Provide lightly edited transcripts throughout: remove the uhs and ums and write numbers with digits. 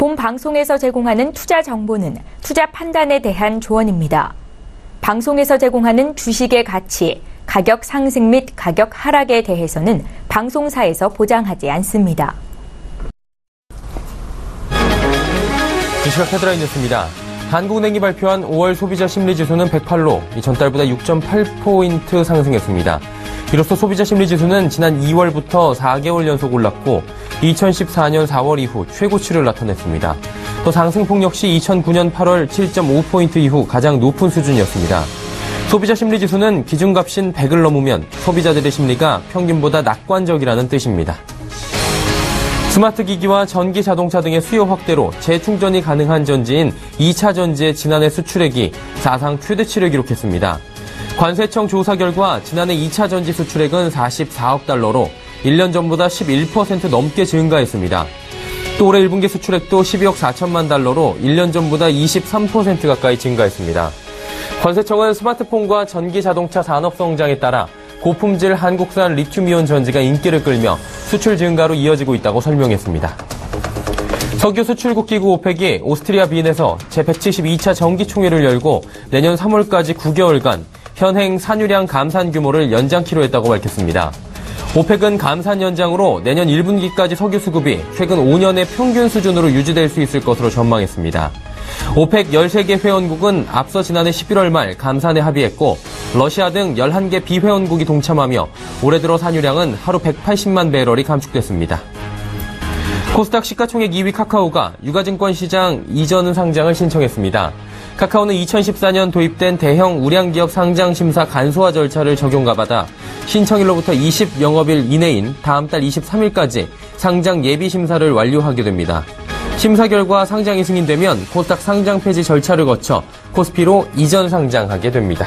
본 방송에서 제공하는 투자 정보는 투자 판단에 대한 조언입니다. 방송에서 제공하는 주식의 가치, 가격 상승 및 가격 하락에 대해서는 방송사에서 보장하지 않습니다. 시각 헤드라인 뉴스입니다. 한국은행이 발표한 5월 소비자 심리지수는 108로 전달보다 6.8포인트 상승했습니다. 이로써 소비자 심리지수는 지난 2월부터 4개월 연속 올랐고 2014년 4월 이후 최고치를 나타냈습니다. 또 상승폭 역시 2009년 8월 7.5포인트 이후 가장 높은 수준이었습니다. 소비자 심리지수는 기준값인 100을 넘으면 소비자들의 심리가 평균보다 낙관적이라는 뜻입니다. 스마트 기기와 전기 자동차 등의 수요 확대로 재충전이 가능한 전지인 2차 전지의 지난해 수출액이 사상 최대치를 기록했습니다. 관세청 조사 결과 지난해 2차 전지 수출액은 44억 달러로 1년 전보다 11% 넘게 증가했습니다. 또 올해 1분기 수출액도 12억 4천만 달러로 1년 전보다 23% 가까이 증가했습니다. 관세청은 스마트폰과 전기 자동차 산업 성장에 따라 고품질 한국산 리튬이온 전지가 인기를 끌며 수출 증가로 이어지고 있다고 설명했습니다. 석유 수출국 기구 오펙이 오스트리아 빈에서 제172차 정기총회를 열고 내년 3월까지 9개월간 현행 산유량 감산 규모를 연장키로 했다고 밝혔습니다. 오펙은 감산 연장으로 내년 1분기까지 석유 수급이 최근 5년의 평균 수준으로 유지될 수 있을 것으로 전망했습니다. 오펙 13개 회원국은 앞서 지난해 11월 말 감산에 합의했고 러시아 등 11개 비회원국이 동참하며 올해 들어 산유량은 하루 180만 배럴이 감축됐습니다. 코스닥 시가총액 2위 카카오가 유가증권 시장 이전 상장을 신청했습니다. 카카오는 2014년 도입된 대형 우량기업 상장 심사 간소화 절차를 적용가 받아 신청일로부터 20영업일 이내인 다음 달 23일까지 상장 예비 심사를 완료하게 됩니다. 심사 결과 상장이 승인되면 코스닥 상장 폐지 절차를 거쳐 코스피로 이전 상장하게 됩니다.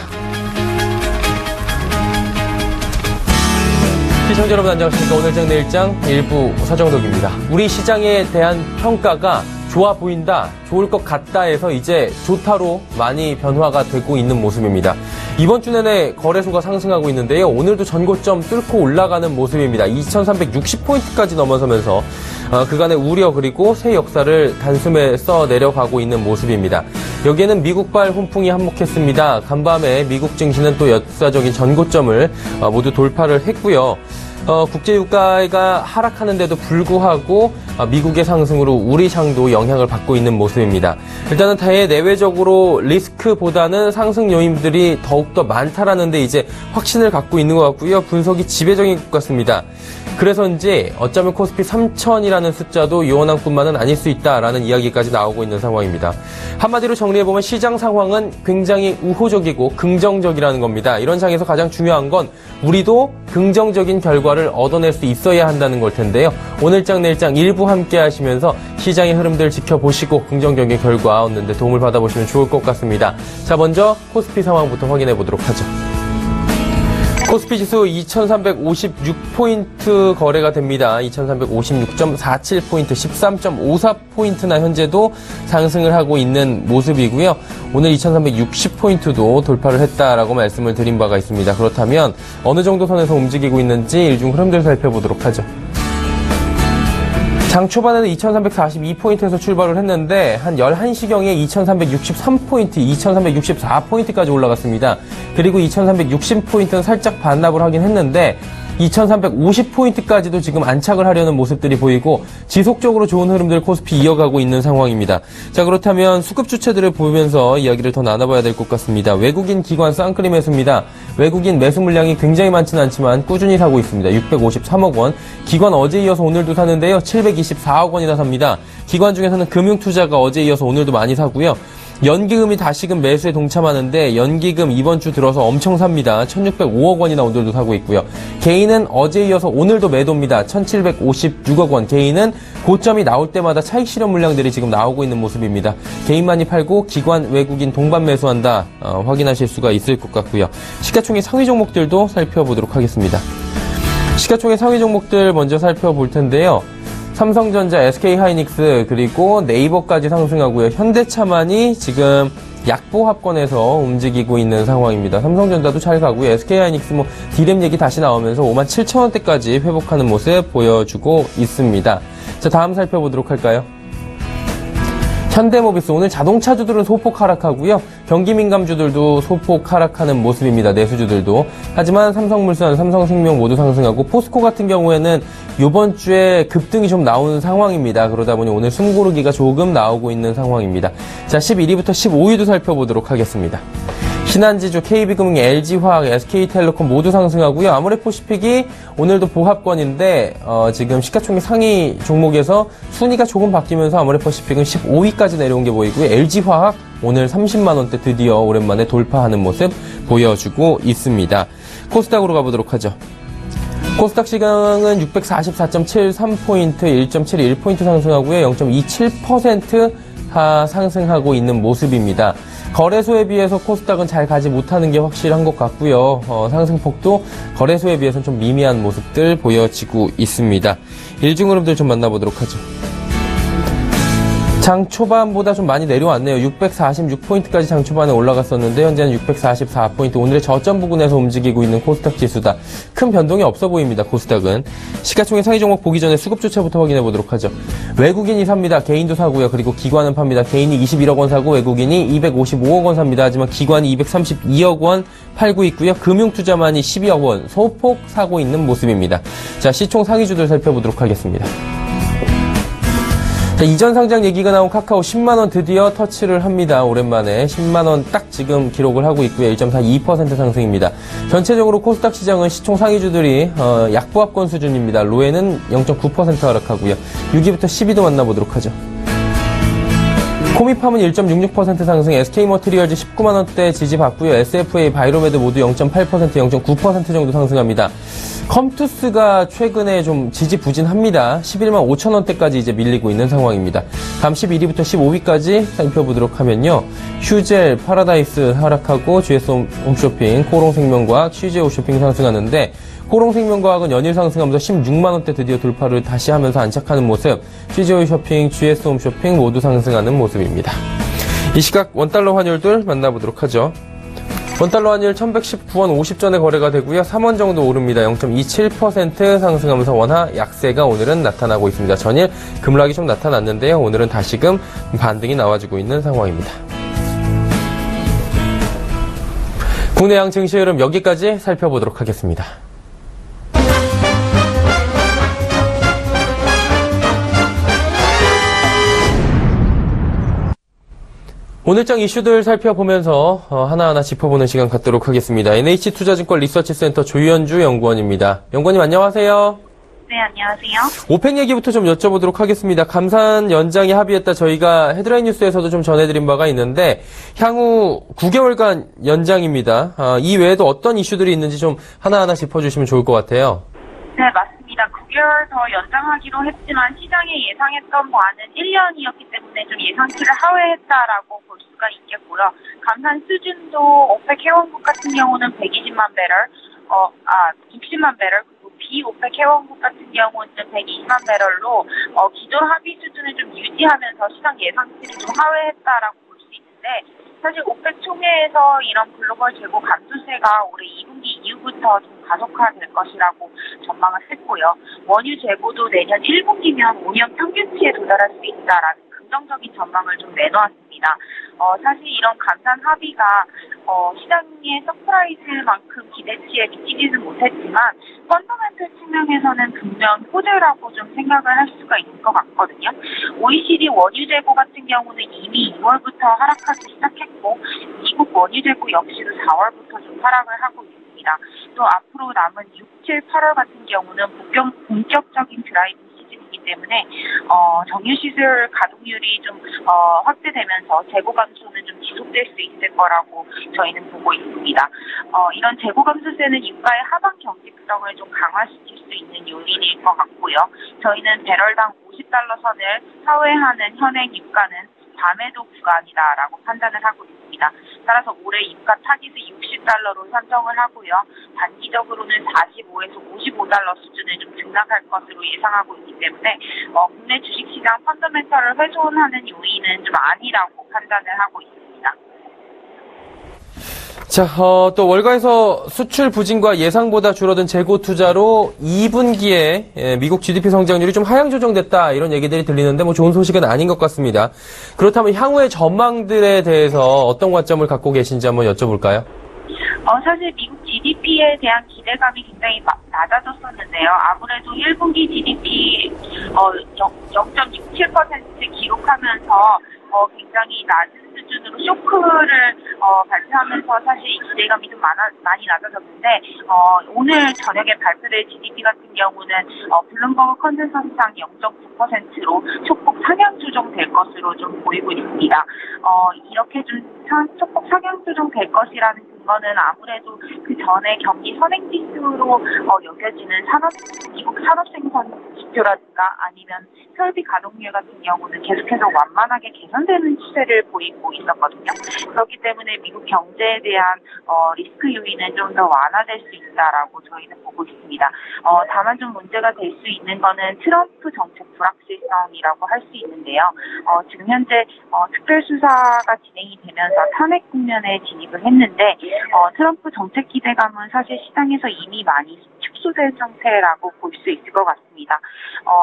시청자 여러분 안녕하십니까. 오늘장 내일장 일부 서정덕입니다. 우리 시장에 대한 평가가 좋아 보인다, 좋을 것 같다 해서 이제 좋다로 많이 변화가 되고 있는 모습입니다. 이번 주 내내 거래소가 상승하고 있는데요. 오늘도 전고점 뚫고 올라가는 모습입니다. 2360포인트까지 넘어서면서 그간의 우려 그리고 새 역사를 단숨에 써 내려가고 있는 모습입니다. 여기에는 미국발 훈풍이 한몫했습니다. 간밤에 미국 증시는 또 역사적인 전고점을 모두 돌파를 했고요. 국제유가가 하락하는데도 불구하고 미국의 상승으로 우리 장도 영향을 받고 있는 모습입니다. 일단은 대내외적으로 리스크보다는 상승 요인들이 더욱더 많다라는 데 이제 확신을 갖고 있는 것 같고요. 분석이 지배적인 것 같습니다. 그래서인지 어쩌면 코스피 3000이라는 숫자도 요원항뿐만은 아닐 수 있다라는 이야기까지 나오고 있는 상황입니다. 한마디로 정리해보면 시장 상황은 굉장히 우호적이고 긍정적이라는 겁니다. 이런 장에서 가장 중요한 건 우리도 긍정적인 결과를 얻어낼 수 있어야 한다는 걸 텐데요. 오늘장 내일장 일부 함께 하시면서 시장의 흐름들 지켜보시고 긍정적인 결과 얻는 데 도움을 받아보시면 좋을 것 같습니다. 자, 먼저 코스피 상황부터 확인해 보도록 하죠. 코스피 지수 2356포인트 거래가 됩니다. 2356.47포인트, 13.54포인트나 현재도 상승을 하고 있는 모습이고요. 오늘 2360포인트도 돌파를 했다라고 말씀을 드린 바가 있습니다. 그렇다면 어느 정도 선에서 움직이고 있는지 일중 흐름들 살펴보도록 하죠. 장 초반에는 2342포인트에서 출발을 했는데 한 11시경에 2363포인트, 2364포인트까지 올라갔습니다. 그리고 2360포인트는 살짝 반납을 하긴 했는데 2350포인트까지도 지금 안착을 하려는 모습들이 보이고 지속적으로 좋은 흐름들 코스피 이어가고 있는 상황입니다. 자, 그렇다면 수급 주체들을 보면서 이야기를 더 나눠봐야 될 것 같습니다. 외국인 기관 쌍끌이 매수입니다. 외국인 매수 물량이 굉장히 많지는 않지만 꾸준히 사고 있습니다. 653억 원. 기관 어제 이어서 오늘도 사는데요. 724억 원이나 삽니다. 기관 중에서는 금융투자가 어제 이어서 오늘도 많이 사고요. 연기금이 다시금 매수에 동참하는데 연기금 이번 주 들어서 엄청 삽니다. 1605억 원이나 오늘도 사고 있고요. 개인은 어제 이어서 오늘도 매도입니다. 1756억 원. 개인은 고점이 나올 때마다 차익 실현 물량들이 지금 나오고 있는 모습입니다. 개인 많이 팔고 기관 외국인 동반 매수한다. 확인하실 수가 있을 것 같고요. 시가총액 상위 종목들도 살펴보도록 하겠습니다. 시가총액 상위 종목들 먼저 살펴볼 텐데요. 삼성전자, SK하이닉스 그리고 네이버까지 상승하고요. 현대차만이 지금 약보합권에서 움직이고 있는 상황입니다. 삼성전자도 잘 가고요. SK하이닉스 디램 얘기 다시 나오면서 57,000원대까지 회복하는 모습 보여주고 있습니다. 자, 다음 살펴보도록 할까요? 현대모비스 오늘 자동차주들은 소폭 하락하고요. 경기민감주들도 소폭 하락하는 모습입니다. 내수주들도. 하지만 삼성물산, 삼성생명 모두 상승하고 포스코 같은 경우에는 이번 주에 급등이 좀 나오는 상황입니다. 그러다 보니 오늘 숨고르기가 조금 나오고 있는 상황입니다. 자, 11위부터 15위도 살펴보도록 하겠습니다. 신한지주, KB금융, LG화학, SK텔레콤 모두 상승하고요. 아모레퍼시픽이 오늘도 보합권인데 지금 시가총액 상위 종목에서 순위가 조금 바뀌면서 아모레퍼시픽은 15위까지 내려온 게 보이고요. LG화학 오늘 30만 원대 드디어 오랜만에 돌파하는 모습 보여주고 있습니다. 코스닥으로 가보도록 하죠. 코스닥 시장은 644.73포인트, 1.71포인트 상승하고요. 0.27% 상승하고 있는 모습입니다. 거래소에 비해서 코스닥은 잘 가지 못하는 게 확실한 것 같고요. 상승폭도 거래소에 비해서는 좀 미미한 모습들 보여지고 있습니다. 일중 흐름들 좀 만나보도록 하죠. 장 초반보다 좀 많이 내려왔네요. 646포인트까지 장 초반에 올라갔었는데 현재는 644포인트. 오늘의 저점 부근에서 움직이고 있는 코스닥 지수다. 큰 변동이 없어 보입니다. 코스닥은. 시가총액 상위 종목 보기 전에 수급조차부터 확인해 보도록 하죠. 외국인이 삽니다. 개인도 사고요. 그리고 기관은 팝니다. 개인이 21억 원 사고 외국인이 255억 원 삽니다. 하지만 기관이 232억 원 팔고 있고요. 금융투자만이 12억 원 소폭 사고 있는 모습입니다. 자, 시총 상위주들 살펴보도록 하겠습니다. 자, 이전 상장 얘기가 나온 카카오 10만원 드디어 터치를 합니다. 오랜만에 10만원 딱 지금 기록을 하고 있고요. 1.42% 상승입니다. 전체적으로 코스닥 시장은 시총 상위주들이 약보합권 수준입니다. 로에는 0.9% 하락하고요. 6위부터 10위도 만나보도록 하죠. 코미팜은 1.66% 상승, SK머티리얼즈 19만원대 지지받고요. SFA, 바이로메드 모두 0.8%, 0.9% 정도 상승합니다. 컴투스가 최근에 좀 지지부진합니다. 11만 5천원대까지 이제 밀리고 있는 상황입니다. 다음 11위부터 15위까지 살펴보도록 하면요. 휴젤, 파라다이스 하락하고 GS 홈쇼핑, 코롱생명과학, CJ 홈쇼핑 상승하는데 코롱생명과학은 연일 상승하면서 16만원대 드디어 돌파를 다시 하면서 안착하는 모습, CJ 홈쇼핑, GS 홈쇼핑 모두 상승하는 모습입니다. 이 시각 원달러 환율들 만나보도록 하죠. 원달러 환율 1119원 50전에 거래가 되고요. 3원 정도 오릅니다. 0.27% 상승하면서 원화 약세가 오늘은 나타나고 있습니다. 전일 급락이 좀 나타났는데요. 오늘은 다시금 반등이 나와주고 있는 상황입니다. 국내양 증시 흐름 여기까지 살펴보도록 하겠습니다. 오늘장 이슈들 살펴보면서 하나하나 짚어보는 시간 갖도록 하겠습니다. NH투자증권 리서치센터 조현주 연구원입니다. 연구원님 안녕하세요. 네, 안녕하세요. 오펙 얘기부터 좀 여쭤보도록 하겠습니다. 감산 연장이 합의했다 저희가 헤드라인 뉴스에서도 좀 전해드린 바가 있는데 향후 9개월간 연장입니다. 이 외에도 어떤 이슈들이 있는지 좀 하나하나 짚어주시면 좋을 것 같아요. 네, 맞습니다. 9개월 더 연장하기로 했지만 시장이 예상했던 바는 1년이었기 때문에 좀 예상치를 하회했다라고 볼 수가 있겠고요. 감산 수준도 오펙 회원국 같은 경우는 120만 배럴, 60만 배럴, 그리고 비오펙 회원국 같은 경우는 120만 배럴로 기존 합의 수준을 좀 유지하면서 시장 예상치를 좀 하회했다라고 볼 수 있는데 사실 오펙 총회에서 이런 글로벌 재고 감소세가 올해 2분기 이후부터 좀 가속화될 것이라고 전망을 했고요. 원유 재고도 내년 1분기면 5년 평균치에 도달할 수 있다라는 긍정적인 전망을 좀 내놓았습니다. 사실 이런 감산 합의가 시장의 서프라이즈만큼 기대치에 미치지는 못했지만 펀더멘털 측면에서는 분명 호재라고 좀 생각을 할 수가 있을 것 같거든요. OECD 원유 재고 같은 경우는 이미 2월부터 하락하기 시작했고 미국 원유 재고 역시도 4월부터 좀 하락을 하고 있습니다. 또 앞으로 남은 6, 7, 8월 같은 경우는 본격적인 드라이브 시즌이기 때문에 정유시설 가동률이 좀 확대되면서 재고 감소는 좀 지속될 수 있을 거라고 저희는 보고 있습니다. 이런 재고 감소세는 유가의 하방 경직성을 좀 강화시킬 수 있는 요인일 것 같고요. 저희는 배럴당 50달러 선을 하회하는 현행 유가는 과매도 구간이다라고 판단을 하고 있습니다. 따라서 올해 유가 타깃을 60달러로 산정을 하고요. 단기적으로는 45에서 55달러 수준을 좀 등락할 것으로 예상하고 있기 때문에 국내 주식시장 펀더멘털을 훼손하는 요인은 좀 아니라고 판단을 하고 있습니다. 자, 또 월가에서 수출 부진과 예상보다 줄어든 재고 투자로 2분기에 미국 GDP 성장률이 좀 하향 조정됐다 이런 얘기들이 들리는데 뭐 좋은 소식은 아닌 것 같습니다. 그렇다면 향후의 전망들에 대해서 어떤 관점을 갖고 계신지 한번 여쭤볼까요? 사실 미국 GDP에 대한 기대감이 굉장히 낮아졌었는데요. 아무래도 1분기 GDP 0.67% 기록하면서 굉장히 낮은 수준으로 쇼크를 발표하면서 사실 기대감이 좀 많이 낮아졌는데 오늘 저녁에 발표될 GDP 같은 경우는 블룸버그 컨센서스상 0.9%로 소폭 상향 조정될 것으로 좀 보이고 있습니다. 이렇게 좀 소폭 상향 조정될 것이라는 근거는 아무래도 그 전에 경기 선행 지수로 여겨지는 미국 산업 생산 지표라든가 아니면 설비 가동률 같은 경우는 계속해서 완만하게 개선되는 추세를 보이고 있었거든요. 그렇기 때문에 미국 경제에 대한 리스크 요인은 좀 더 완화될 수 있다라고 저희는 보고 있습니다. 다만 좀 문제가 될 수 있는 거는 트럼프 정책 불확실성이라고 할 수 있는데요. 지금 현재 특별수사가 진행이 되면서 탄핵 국면에 진입을 했는데 트럼프 정책 기대감은 사실 시장에서 이미 많이 축소된 상태라고 볼 수 있을 것 같습니다.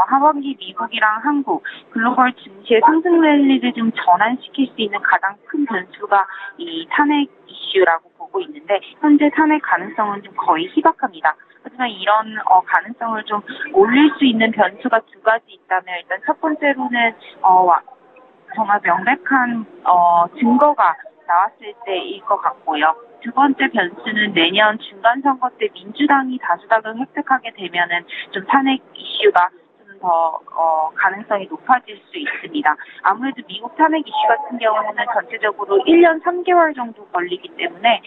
하반기 미국이랑 한국, 글로벌 증시의 상승 랠리를 좀 전환시킬 수 있는 가장 큰 변수가 이 탄핵 이슈라고 보고 있는데 현재 탄핵 가능성은 좀 거의 희박합니다. 하지만 이런 가능성을 좀 올릴 수 있는 변수가 두 가지 있다면 일단 첫 번째로는 정말 명백한 증거가 나왔을 때일 것 같고요. 두 번째 변수는 내년 중간선거 때 민주당이 다수당을 획득하게 되면은 좀 탄핵 이슈가 좀 더 가능성이 높아질 수 있습니다. 아무래도 미국 탄핵 이슈 같은 경우는 전체적으로 1년 3개월 정도 걸리기 때문에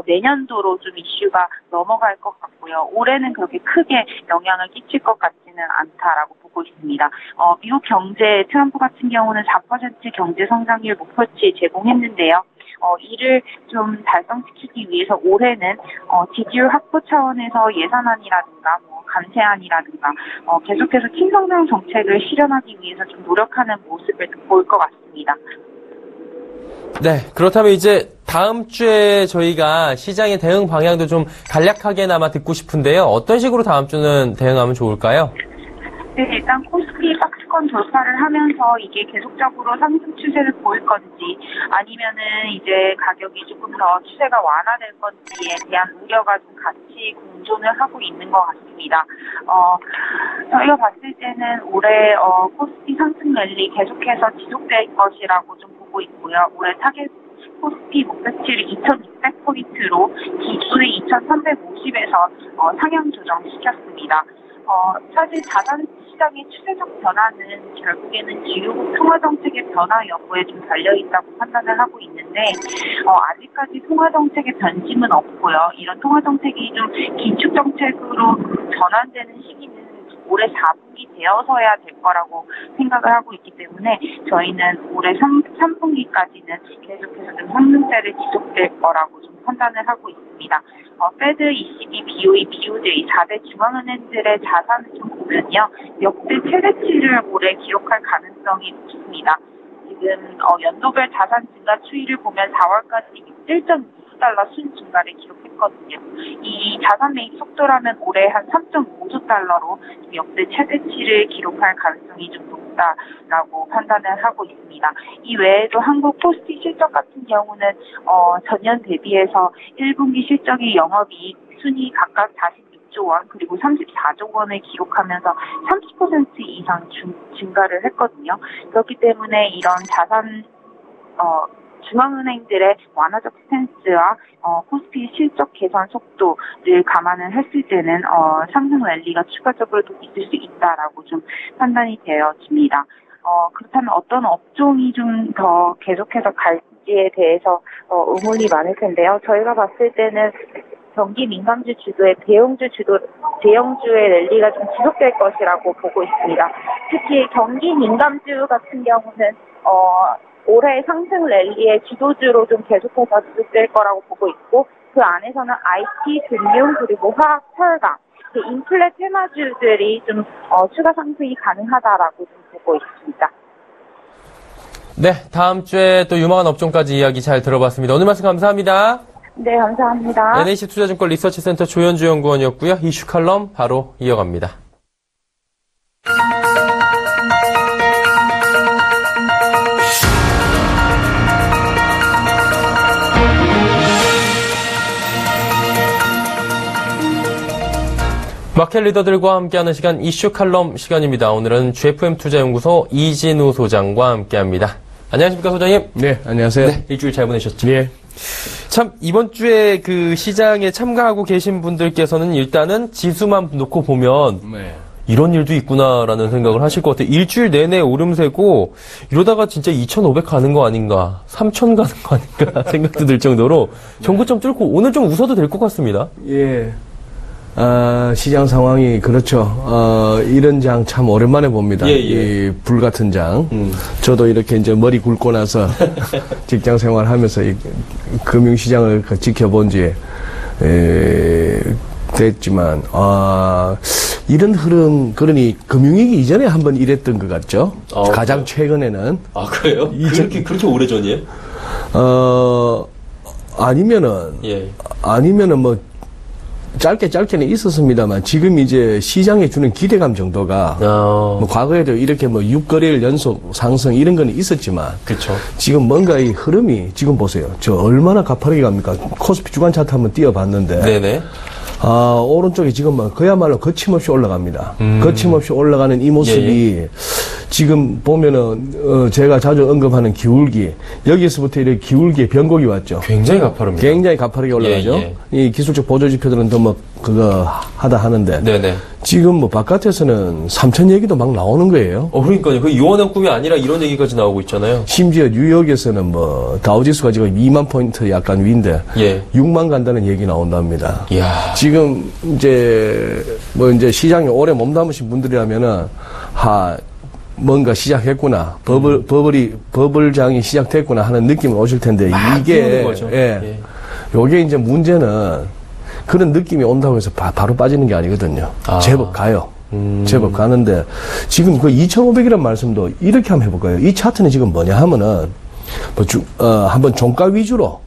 내년도로 좀 이슈가 넘어갈 것 같고요. 올해는 그렇게 크게 영향을 끼칠 것 같지는 않다라고 보고 있습니다. 미국 경제 트럼프 같은 경우는 4% 경제 성장률 목표치 제공했는데요. 이를 좀 달성시키기 위해서 올해는 지지율 확보 차원에서 예산안이라든가 감세안이라든가 계속해서 친성장 정책을 실현하기 위해서 좀 노력하는 모습을 보일 것 같습니다. 네, 그렇다면 이제 다음 주에 저희가 시장의 대응 방향도 좀 간략하게나마 듣고 싶은데요. 어떤 식으로 다음 주는 대응하면 좋을까요? 네, 일단 코스피 박스권 돌파를 하면서 이게 계속적으로 상승 추세를 보일 건지 아니면은 이제 가격이 조금 더 추세가 완화될 건지에 대한 우려가 좀 같이 공존을 하고 있는 것 같습니다. 저희가 봤을 때는 올해 코스피 상승 랠리 계속해서 지속될 것이라고 좀 보고 있고요. 올해 타겟 코스피 목표치를 2,600포인트로 기존의 2,350에서 상향 조정시켰습니다. 사실 자산 시장의 추세적 변화는 결국에는 기후국 통화정책의 변화 여부에 좀 달려있다고 판단을 하고 있는데 아직까지 통화정책의 변심은 없고요. 이런 통화정책이 좀 긴축정책으로 전환되는 시기는 올해 4분기 되어서야 될 거라고 생각을 하고 있기 때문에 저희는 올해 3분기까지는 계속해서 좀 상승세를 지속될 거라고 좀 판단을 하고 있습니다. 페드, ECB, BOE, BOJ 4대 중앙은행들의 자산을 좀 보면요. 역대 최대치를 올해 기록할 가능성이 높습니다. 지금 연도별 자산 증가 추이를 보면 4월까지 1.2달러 순 증가를 기록했거든요. 이 자산 매입 속도라면 올해 한 3.5조 달러로 역대 최대치를 기록할 가능성이 좀 높다라고 판단을 하고 있습니다. 이 외에도 한국 코스피 실적 같은 경우는 전년 대비해서 1분기 실적의 영업이익 순이 각각 46조 원 그리고 34조 원을 기록하면서 30% 이상 증가를 했거든요. 그렇기 때문에 이런 자산 중앙은행들의 완화적 스탠스와 코스피 실적 개선 속도를 감안을 했을 때는 상승 랠리가 추가적으로 있을 수 있다라고 좀 판단이 되어집니다. 그렇다면 어떤 업종이 좀 더 계속해서 갈지에 대해서 의문이 많을 텐데요. 저희가 봤을 때는 경기 민감주 주도의 대형주의 랠리가 좀 지속될 것이라고 보고 있습니다. 특히 경기 민감주 같은 경우는 올해 상승 랠리의 주도주로 좀 계속해서 지속될 거라고 보고 있고 그 안에서는 IT, 금융, 그리고 화학, 철강, 인플레 테마주들이 좀 추가 상승이 가능하다라고 좀 보고 있습니다. 네, 다음 주에 또 유망한 업종까지 이야기 잘 들어봤습니다. 오늘 말씀 감사합니다. 네, 감사합니다. NH투자증권 리서치센터 조현주 연구원이었고요. 이슈 칼럼 바로 이어갑니다. 마켓 리더들과 함께하는 시간 이슈 칼럼 시간입니다. 오늘은 GFM 투자연구소 이진우 소장과 함께합니다. 안녕하십니까 소장님? 네, 안녕하세요. 네, 일주일 잘 보내셨죠? 예. 참 이번 주에 그 시장에 참가하고 계신 분들께서는 일단은 지수만 놓고 보면 네. 이런 일도 있구나라는 생각을 하실 것 같아요. 일주일 내내 오름세고 이러다가 진짜 2,500 가는 거 아닌가, 3,000 가는 거 아닌가 생각도 들 정도로 정고점 뚫고 오늘 좀 웃어도 될 것 같습니다. 예. 시장 상황이 그렇죠. 이런 장 참 오랜만에 봅니다. 예. 이 불같은 장. 저도 이렇게 이제 머리 굵고 나서 직장 생활하면서 이 금융시장을 지켜본 지 됐지만 이런 흐름, 그러니 금융위기 이전에 한번 이랬던 것 같죠. 가장 최근에는. 아 그래요? 그렇게 오래 전이에요? 아니면은 뭐 짧게는 있었습니다만 지금 이제 시장에 주는 기대감 정도가 뭐 과거에도 이렇게 뭐 6거래일 연속 상승 이런 건 있었지만 그렇죠. 지금 뭔가 이 흐름이 지금 보세요. 저 얼마나 가파르게 갑니까? 코스피 주간 차트 한번 띄워봤는데 네네. 오른쪽에 지금 뭐 그야말로 거침없이 올라갑니다. 거침없이 올라가는 이 모습이 지금 보면은 제가 자주 언급하는 기울기, 여기서부터 이렇게 기울기에 변곡이 왔죠. 굉장히 가파릅니다. 굉장히 가파르게 올라가죠. 이 기술적 보조 지표들은 더 뭐 그거 하다 하는데 네네. 지금 뭐 바깥에서는 3천 얘기도 막 나오는 거예요. 그러니까요. 그 요원한 꿈이 아니라 이런 얘기까지 나오고 있잖아요. 심지어 뉴욕에서는 뭐 다우지수가 지금 2만 포인트 약간 위인데 6만 간다는 얘기 나온답니다. 이야. 지금 이제 뭐 이제 시장에 오래 몸담으신 분들이라면은 뭔가 시작했구나. 버블장이 시작됐구나 하는 느낌을 오실 텐데 이게 거죠. 요게 이제 문제는 그런 느낌이 온다고 해서 바로 빠지는 게 아니거든요. 제법 가요. 제법 가는데 지금 그 2,500이라는 말씀도 이렇게 한번 해볼까요? 이 차트는 지금 뭐냐 하면은 한번 종가 위주로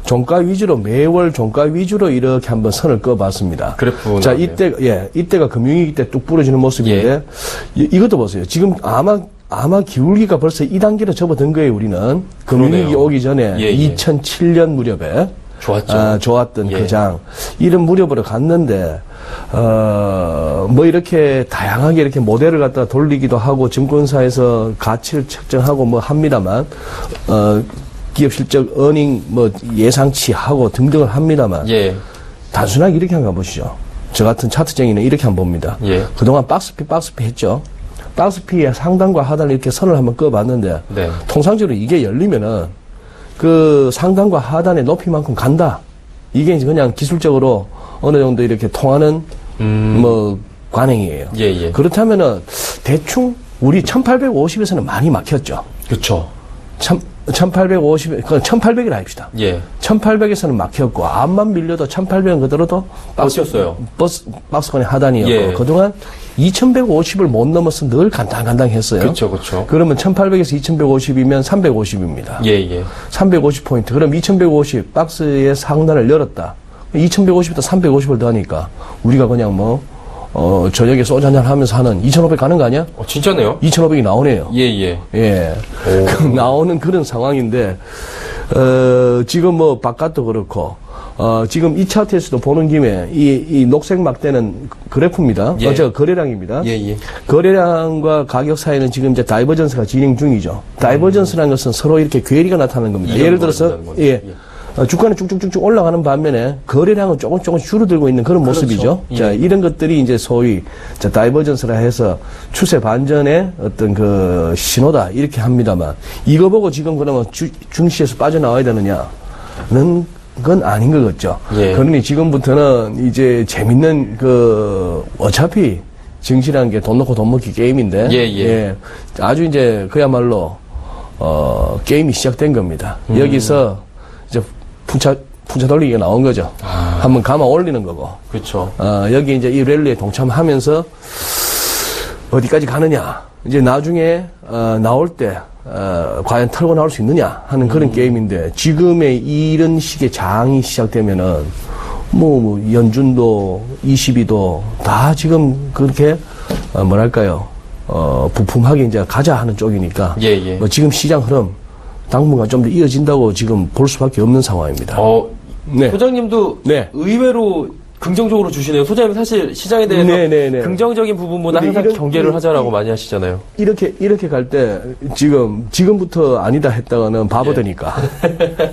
종가 위주로 매월 종가 위주로 이렇게 한번 선을 그어봤습니다. 그래프 자 이때가 금융위기 때 뚝 부러지는 모습인데 이것도 보세요. 지금 아마 기울기가 벌써 2단계로 접어든 거예요. 우리는 금융위기 오기 전에 2007년 무렵에 좋았죠. 좋았던 그 장 이런 무렵으로 갔는데 뭐 이렇게 다양하게 이렇게 모델을 갖다 돌리기도 하고 증권사에서 가치를 측정하고 뭐 합니다만 기업 실적 어닝 뭐 예상치 하고 등등을 합니다만 단순하게 이렇게 한번 가보시죠. 저 같은 차트쟁이는 이렇게 한번 봅니다. 그동안 박스피 했죠. 박스피의 상단과 하단을 이렇게 선을 한번 그어봤는데 통상적으로 이게 열리면은 그 상단과 하단의 높이만큼 간다. 이게 이제 그냥 기술적으로 어느 정도 이렇게 통하는 뭐 관행이에요. 그렇다면은 대충 우리 1850에서는 많이 막혔죠. 그렇죠. 1800이라 합시다. 1800에서는 막혔고 암만 밀려도 1800은 그대로도 버텼어요. 박스권의 하단이었고 그동안 2150을 못 넘어서 늘 간당간당했어요. 그렇죠. 그러면 1800에서 2150이면 350입니다. 350포인트. 그럼 2150 박스의 상단을 열었다. 2150에다 350을 더하니까 우리가 그냥 뭐 저녁에 소주 한잔 하면서 하는 2,500 가는 거 아니야? 진짜네요? 2,500이 나오네요. 나오는 그런 상황인데, 지금 뭐 바깥도 그렇고, 지금 이 차트에서도 보는 김에 이 녹색 막대는 그래프입니다. 거래량입니다. 거래량과 가격 사이는 지금 이제 다이버전스가 진행 중이죠. 다이버전스라는 것은 서로 이렇게 괴리가 나타나는 겁니다. 예를 들어서, 주가는 쭉쭉쭉쭉 올라가는 반면에 거래량은 조금 줄어들고 있는 그런 모습이죠. 자, 이런 것들이 이제 소위 다이버전스라 해서 추세 반전의 어떤 그 신호다 이렇게 합니다만 이거 보고 지금 그러면 중시에서 빠져나와야 되느냐는 건 아닌 것 같죠. 그러니 지금부터는 이제 재밌는 어차피 증시라는 게 돈 넣고 돈 먹기 게임인데 아주 이제 그야말로 게임이 시작된 겁니다. 여기서 이제 풍차 돌리기가 나온 거죠. 한번 감아 올리는 거고. 그렇죠. 여기 이제 이 랠리에 동참하면서 어디까지 가느냐. 이제 나중에, 나올 때, 과연 털고 나올 수 있느냐 하는 그런 게임인데, 지금의 이런 식의 장이 시작되면은, 연준도, 22도, 다 지금 그렇게, 뭐랄까요, 부품하게 이제 가자 하는 쪽이니까, 지금 시장 흐름, 당분간 좀 더 이어진다고 지금 볼 수밖에 없는 상황입니다. 네. 소장님도 네. 의외로 긍정적으로 주시네요. 소장님 사실 시장에 대해서 긍정적인 부분보다 항상 경계를 하자라고 많이 하시잖아요. 이렇게 갈 때 지금부터 아니다 했다가는 바보되니까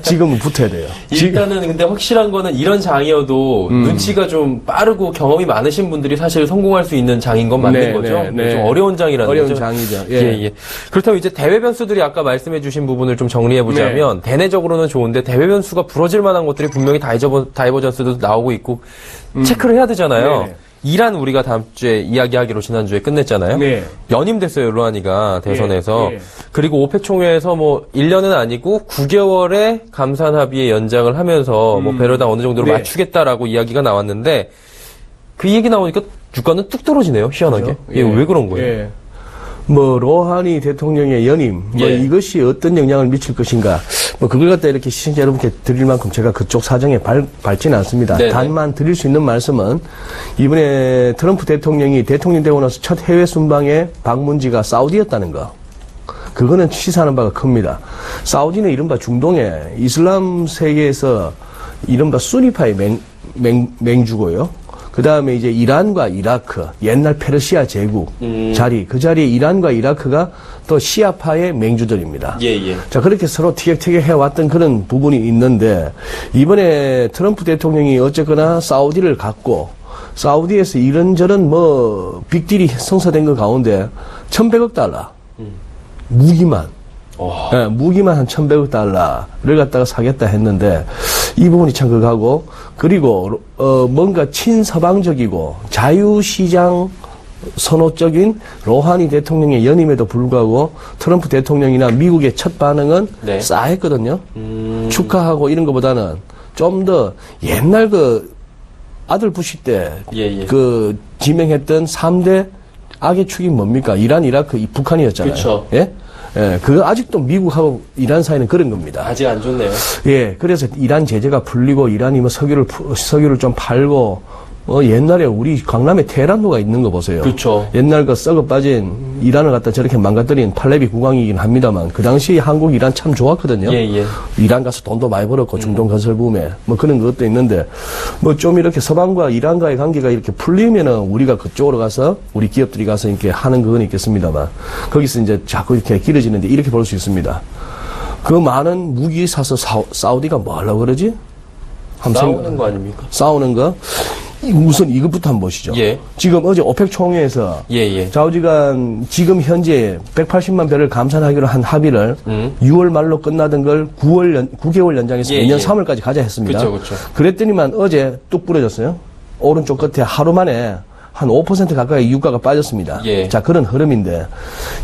지금은 붙어야 돼요. 일단은 근데 확실한 거는 이런 장이어도 눈치가 좀 빠르고 경험이 많으신 분들이 사실 성공할 수 있는 장인 건 맞는 거죠. 좀 어려운 장이라는 어려운 거죠. 장이죠. 예. 그렇다면 이제 대외 변수들이 아까 말씀해주신 부분을 좀 정리해 보자면 대내적으로는 좋은데 대외 변수가 부러질 만한 것들이 분명히 다이버전스도 나오고 있고. 체크를 해야 되잖아요. 이란 우리가 다음 주에 이야기하기로 지난주에 끝냈잖아요. 연임됐어요, 르하니가 대선에서. 그리고 오펙 총회에서 1년은 아니고 9개월의 감산 합의의 연장을 하면서 배럴당 어느 정도로 맞추겠다라고 이야기가 나왔는데 그 얘기 나오니까 주가는 뚝 떨어지네요, 희한하게. 그렇죠? 왜 그런 거예요? 로하니 대통령의 연임, 이것이 어떤 영향을 미칠 것인가, 그걸 갖다 이렇게 시청자 여러분께 드릴 만큼 제가 그쪽 사정에 밟지는 않습니다. 단만 드릴 수 있는 말씀은, 이번에 트럼프 대통령이 대통령 되고 나서 첫 해외 순방의 방문지가 사우디였다는 거. 그거는 시사하는 바가 큽니다. 사우디는 이른바 중동의 이슬람 세계에서 이른바 수니파의 맹주고요. 그 다음에 이제 이란과 이라크, 옛날 페르시아 제국 그 자리에 이란과 이라크가 또 시아파의 맹주들입니다. 자, 그렇게 서로 티격태격 해왔던 그런 부분이 있는데, 이번에 트럼프 대통령이 어쨌거나 사우디를 갔고, 사우디에서 이런저런 빅딜이 성사된 것 가운데, 1,100억 달러. 무기만. 무기만 한 1,100억 달러를 갖다가 사겠다 했는데, 이 부분이 참 그거하고, 그리고 뭔가 친서방적이고 자유시장 선호적인 로하니 대통령의 연임에도 불구하고 트럼프 대통령이나 미국의 첫 반응은 싸했거든요. 축하하고 이런 것보다는 좀 더 옛날 아들 부시 때 지명했던 3대 악의 축이 뭡니까? 이란, 이라크, 북한이었잖아요. 그쵸. 그거 아직도 미국하고 이란 사이는 그런 겁니다. 아직 안 좋네요. 그래서 이란 제재가 풀리고 이란이 석유를 좀 팔고 옛날에 우리 강남에 테헤란도가 있는 거 보세요. 그렇죠. 옛날 썩어 빠진 이란을 갖다 저렇게 망가뜨린 팔레비 국왕이긴 합니다만 그 당시 한국 이란 참 좋았거든요. 이란 가서 돈도 많이 벌었고 중동 건설 붐에 그런 것도 있는데 좀 이렇게 서방과 이란과의 관계가 이렇게 풀리면은 우리가 그쪽으로 가서 우리 기업들이 가서 이렇게 하는 그건 있겠습니다만 거기서 이제 자꾸 이렇게 길어지는데 이렇게 볼 수 있습니다. 그 많은 무기 사서 사우디가 뭐 하려고 그러지? 싸우는 거 아닙니까? 싸우는 거? 우선 이것부터 한번 보시죠. 지금 어제 오펙 총회에서 좌우지간 지금 현재 180만 배를 감산하기로 한 합의를 6월 말로 끝나던 걸 9개월 연장해서 내년 3월까지 가자 했습니다. 그쵸. 그랬더니만 어제 뚝 부러졌어요. 오른쪽 끝에 하루 만에 한 5% 가까이 유가가 빠졌습니다. 자, 그런 흐름인데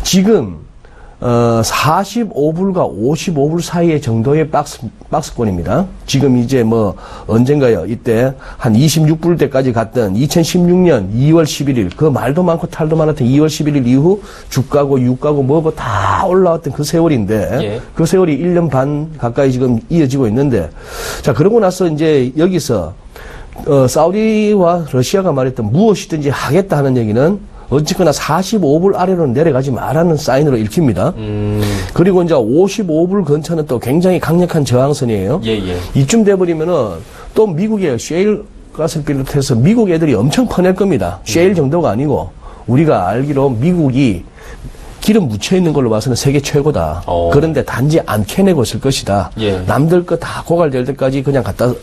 지금 45불과 55불 사이의 정도의 박스권입니다. 지금 이제 언젠가요? 이때 한 26불 때까지 갔던 2016년 2월 11일, 그 말도 많고 탈도 많았던 2월 11일 이후 주가고 유가고 뭐고 다 올라왔던 그 세월인데, 그 세월이 1년 반 가까이 지금 이어지고 있는데, 자, 그러고 나서 이제 여기서, 사우디와 러시아가 말했던 무엇이든지 하겠다 하는 얘기는 어쨌거나 45불 아래로는 내려가지 말라는 사인으로 읽힙니다. 그리고 이제 55불 근처는 또 굉장히 강력한 저항선이에요. 이쯤 돼버리면은 또 미국의 셰일 가스를 비롯해서 미국 애들이 엄청 퍼낼 겁니다. 셰일 정도가 아니고 우리가 알기로 미국이 기름 묻혀있는 걸로 봐서는 세계 최고다. 그런데 단지 안 캐내고 있을 것이다. 남들 거 다 고갈될 때까지 그냥 갖다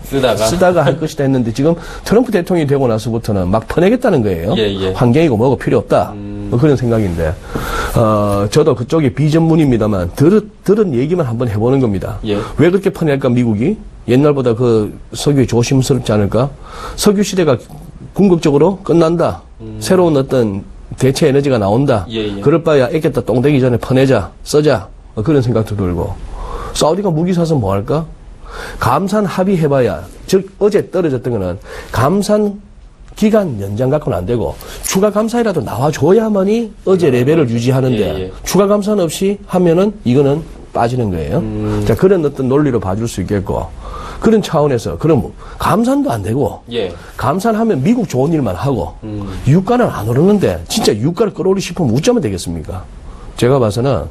쓰다가 할 것이다 했는데 지금 트럼프 대통령이 되고 나서부터는 막 퍼내겠다는 거예요. 환경이고 뭐고 필요 없다. 그런 생각인데 저도 그쪽에 비전문입니다만 들은 얘기만 한번 해보는 겁니다. 왜 그렇게 퍼낼까 미국이? 옛날보다 그 석유에 조심스럽지 않을까? 석유 시대가 궁극적으로 끝난다. 새로운 어떤 대체 에너지가 나온다. 그럴 바야 애겠다 똥되기 전에 퍼내자, 써자. 그런 생각도 들고. 사우디가 무기 사서 뭐 할까? 감산 합의해봐야, 어제 떨어졌던 거는 감산 기간 연장 갖고는 안 되고 추가 감사이라도 나와줘야만이 어제 레벨을 유지하는데 추가 감사는 없이 하면은 이거는 빠지는 거예요. 자, 그런 어떤 논리로 봐줄 수 있겠고 그런 차원에서 그럼 감산도 안 되고 감산하면 미국 좋은 일만 하고 유가는 안 오르는데 진짜 유가를 끌어올리고 싶으면 어쩌면 되겠습니까? 제가 봐서는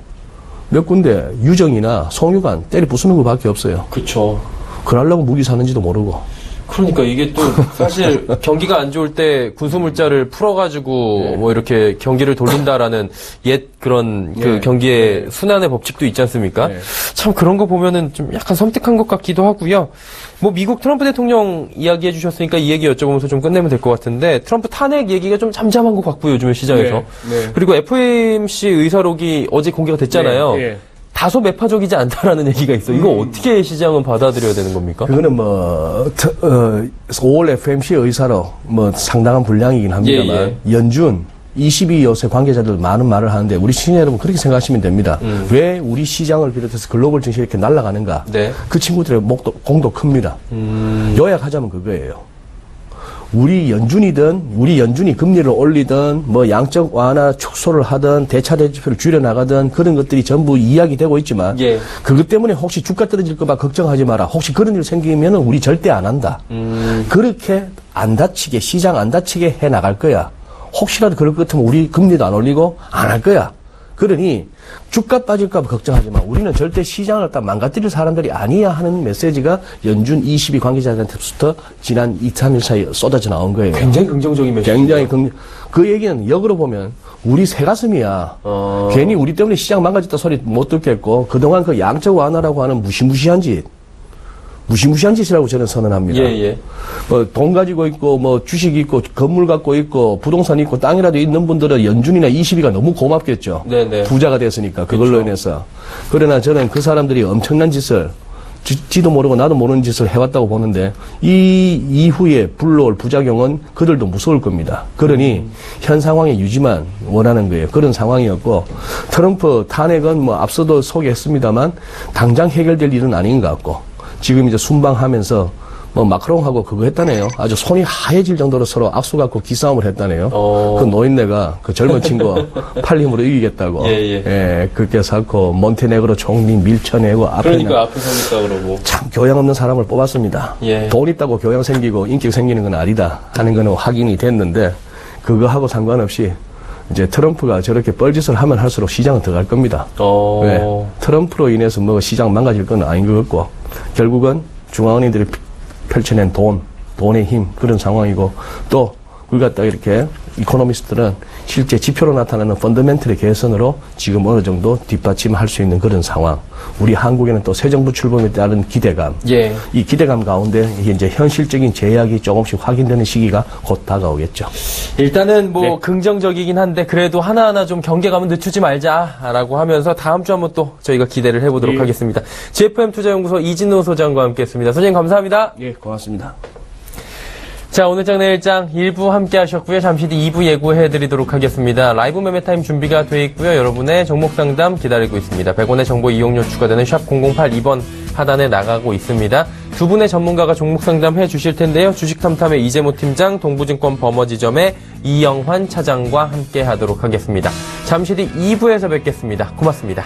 몇 군데 유정이나 송유관 때리 부수는 것밖에 없어요. 그렇죠. 그러려고 무기 사는지도 모르고. 그러니까 이게 또 사실 경기가 안 좋을 때 군수물자를 풀어가지고 뭐 이렇게 경기를 돌린다라는 옛 그런 그 경기의 순환의 법칙도 있지 않습니까? 참 그런 거 보면은 좀 약간 섬뜩한 것 같기도 하고요. 뭐 미국 트럼프 대통령 이야기해 주셨으니까 이 얘기 여쭤보면서 좀 끝내면 될 것 같은데 트럼프 탄핵 얘기가 좀 잠잠한 것 같고요, 요즘에 시장에서. 그리고 FOMC 의사록이 어제 공개가 됐잖아요. 다소 매파적이지 않다라는 얘기가 있어요. 이거 어떻게 시장은 받아들여야 되는 겁니까? 그거는 뭐 5월 FOMC 의사로 뭐 상당한 분량이긴 합니다만 연준 22여세 관계자들 많은 말을 하는데 우리 시민 여러분 그렇게 생각하시면 됩니다. 왜 우리 시장을 비롯해서 글로벌 증시가 이렇게 날아가는가? 그 친구들의 공도 큽니다. 요약하자면 그거예요. 우리 연준이 금리를 올리든 뭐 양적 완화 축소를 하든 대차대조표를 줄여나가든 그런 것들이 전부 이야기되고 있지만 그것 때문에 혹시 주가 떨어질까 봐 걱정하지 마라. 혹시 그런 일 생기면 우리 절대 안 한다. 그렇게 안 다치게 시장 안 다치게 해나갈 거야. 혹시라도 그럴 것 같으면 우리 금리도 안 올리고 안 할 거야. 그러니 주가 빠질까 봐 걱정하지 마. 우리는 절대 시장을 딱 망가뜨릴 사람들이 아니야 하는 메시지가 연준 22 관계자들한테부터 지난 2, 3일 사이에 쏟아져 나온 거예요. 굉장히 긍정적인 메시지. 굉장히 그 얘기는 역으로 보면 우리 새가슴이야. 괜히 우리 때문에 시장 망가졌다 소리 못 듣겠고 그동안 그 양적 완화라고 하는 무시무시한 짓이라고 저는 선언합니다. 뭐 돈 가지고 있고 뭐 주식 있고 건물 갖고 있고 부동산 있고 땅이라도 있는 분들은 연준이나 22가 너무 고맙겠죠. 부자가 됐으니까 그걸로 인해서. 그러나 저는 그 사람들이 엄청난 짓을 지도 모르고 나도 모르는 짓을 해왔다고 보는데 이 이후에 불러올 부작용은 그들도 무서울 겁니다. 그러니 현 상황의 유지만 원하는 거예요. 그런 상황이었고 트럼프 탄핵은 뭐 앞서도 소개했습니다만 당장 해결될 일은 아닌 것 같고 지금 이제 순방하면서 뭐 마크롱하고 그거 했다네요. 아주 손이 하얘질 정도로 서로 악수 갖고 기싸움을 했다네요. 그 노인네가 그 젊은 친구 팔 힘으로 이기겠다고. 그렇게 해서 몬테네그로 총리 밀쳐내고 앞에 서겠다 그러고. 참 교양 없는 사람을 뽑았습니다. 돈 있다고 교양 생기고 인격 생기는 건 아니다 하는 거는 확인이 됐는데 그거하고 상관없이 이제 트럼프가 저렇게 뻘짓을 하면 할수록 시장은 더 갈 겁니다. 트럼프로 인해서 뭐 시장 망가질 건 아닌 것 같고 결국은 중앙은행들이 펼쳐낸 돈의 힘 그런 상황이고 또 그걸 갖다가 이렇게 이코노미스트들은 실제 지표로 나타나는 펀더멘털의 개선으로 지금 어느 정도 뒷받침할 수 있는 그런 상황. 우리 한국에는 또 새 정부 출범에 따른 기대감. 이 기대감 가운데 이게 이제 현실적인 제약이 조금씩 확인되는 시기가 곧 다가오겠죠. 일단은 뭐 긍정적이긴 한데 그래도 하나하나 좀 경계감은 늦추지 말자라고 하면서 다음 주 한번 또 저희가 기대를 해보도록 하겠습니다. GFM 투자연구소 이진우 소장과 함께했습니다. 소장님 감사합니다. 고맙습니다. 자, 오늘 장 내일 장 1부 함께 하셨고요. 잠시 뒤 2부 예고해드리도록 하겠습니다. 라이브 매매타임 준비가 돼 있고요. 여러분의 종목 상담 기다리고 있습니다. 100원의 정보 이용료 추가되는 샵 0082번 하단에 나가고 있습니다. 두 분의 전문가가 종목 상담해 주실 텐데요. 주식탐탐의 이재모 팀장, 동부증권 버머지점의 이영환 차장과 함께 하도록 하겠습니다. 잠시 뒤 2부에서 뵙겠습니다. 고맙습니다.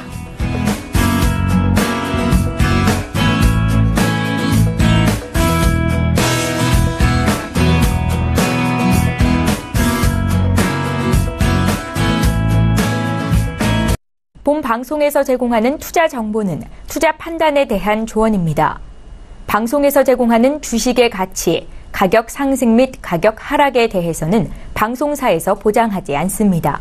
본 방송에서 제공하는 투자 정보는 투자 판단에 대한 조언입니다. 방송에서 제공하는 주식의 가치, 가격 상승 및 가격 하락에 대해서는 방송사에서 보장하지 않습니다.